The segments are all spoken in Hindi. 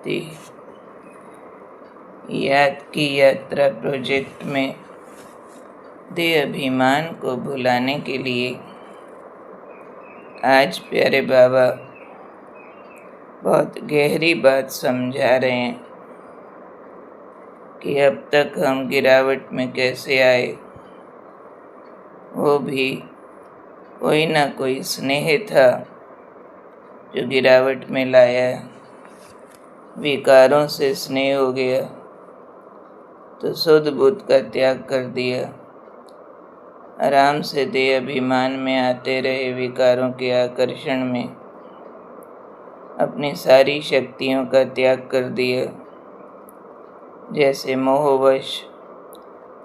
शांति। याद की यात्रा प्रोजेक्ट में देह अभिमान को भुलाने के लिए आज प्यारे बाबा बहुत गहरी बात समझा रहे हैं कि अब तक हम गिरावट में कैसे आए, वो भी कोई ना कोई स्नेह था जो गिरावट में लाया। विकारों से स्नेह हो गया तो शुद्ध बुद्ध का त्याग कर दिया। आराम से देह अभिमान में आते रहे, विकारों के आकर्षण में अपनी सारी शक्तियों का त्याग कर दिया। जैसे मोहवश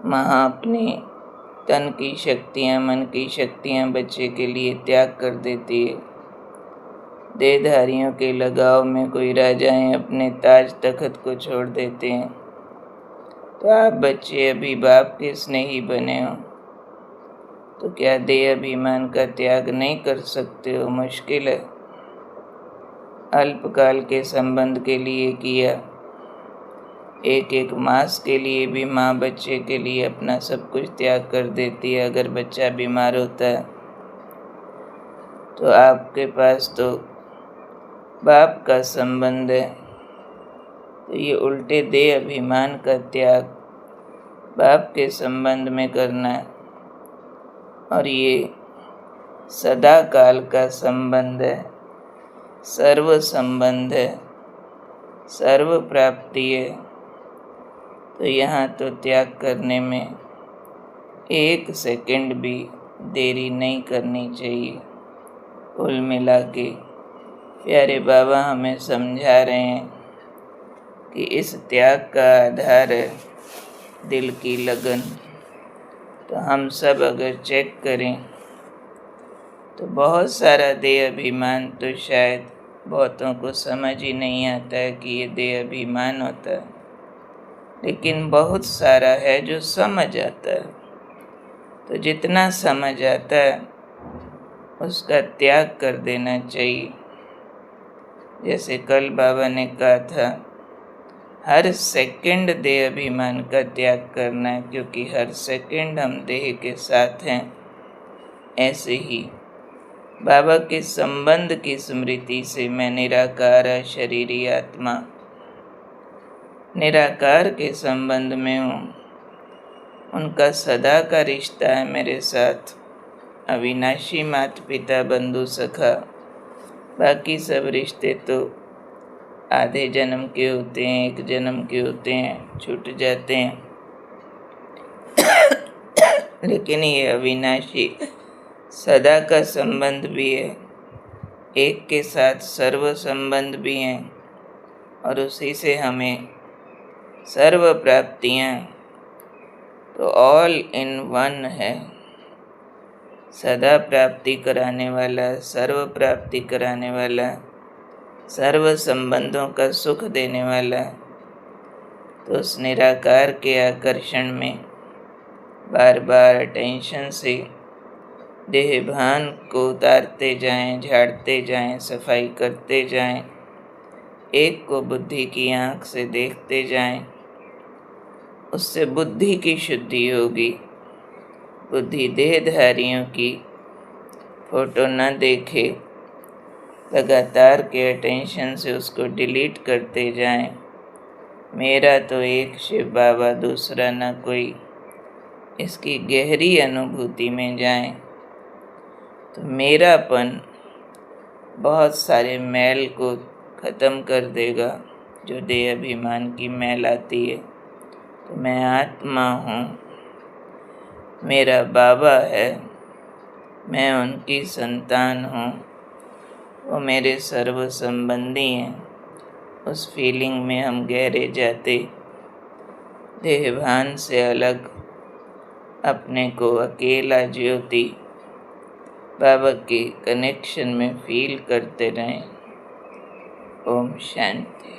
माँ अपनी तन की शक्तियाँ, मन की शक्तियाँ बच्चे के लिए त्याग कर देती है। देहधारियों के लगाव में कोई राजाएं अपने ताज तख्त को छोड़ देते हैं, तो आप बच्चे अभी बाप के स्नेही बने हो तो क्या देह अभिमान का त्याग नहीं कर सकते हो? मुश्किल है। अल्पकाल के संबंध के लिए किया, एक मास के लिए भी माँ बच्चे के लिए अपना सब कुछ त्याग कर देती है। अगर बच्चा बीमार होता है तो आपके पास तो बाप का संबंध है, तो ये उल्टे देह अभिमान का त्याग बाप के संबंध में करना है। और ये सदा काल का संबंध है, सर्व संबंध है, सर्व प्राप्ति है। तो यहाँ तो त्याग करने में 1 सेकंड भी देरी नहीं करनी चाहिए। कुल मिला के प्यारे बाबा हमें समझा रहे हैं कि इस त्याग का आधार है दिल की लगन। तो हम सब अगर चेक करें तो बहुत सारा देह अभिमान तो शायद बहुतों को समझ ही नहीं आता है कि ये देह अभिमान होता है, लेकिन बहुत सारा है जो समझ आता है। तो जितना समझ आता है उसका त्याग कर देना चाहिए। जैसे कल बाबा ने कहा था, हर सेकंड देह अभिमान का त्याग करना है, क्योंकि हर सेकंड हम देह के साथ हैं। ऐसे ही बाबा के संबंध की स्मृति से मैं निराकार शरीरी आत्मा निराकार के संबंध में हूँ। उनका सदा का रिश्ता है मेरे साथ, अविनाशी माता पिता बंधु सखा। बाकी सब रिश्ते तो आधे जन्म के होते हैं, 1 जन्म के होते हैं, छूट जाते हैं। लेकिन ये अविनाशी सदा का संबंध भी है, एक के साथ सर्व संबंध भी हैं, और उसी से हमें सर्व प्राप्तियाँ तो ऑल इन वन है। सदा प्राप्ति कराने वाला, सर्व प्राप्ति कराने वाला, सर्व संबंधों का सुख देने वाला। तो उस निराकार के आकर्षण में बार बार अटेंशन से देह भान को उतारते जाएं, झाड़ते जाएं, सफाई करते जाएं, एक को बुद्धि की आँख से देखते जाएं। उससे बुद्धि की शुद्धि होगी। बुद्धि देहधारियों की फोटो न देखे, लगातार के अटेंशन से उसको डिलीट करते जाएं। मेरा तो एक शिव बाबा, दूसरा न कोई, इसकी गहरी अनुभूति में जाएं। तो मेरापन बहुत सारे मैल को ख़त्म कर देगा, जो देह अभिमान की मैल आती है। तो मैं आत्मा हूँ, मेरा बाबा है, मैं उनकी संतान हूँ, वो मेरे सर्व संबंधी हैं। उस फीलिंग में हम गहरे जाते, देहभान से अलग अपने को अकेला ज्योति बाबा के कनेक्शन में फील करते रहें। ओम शांति।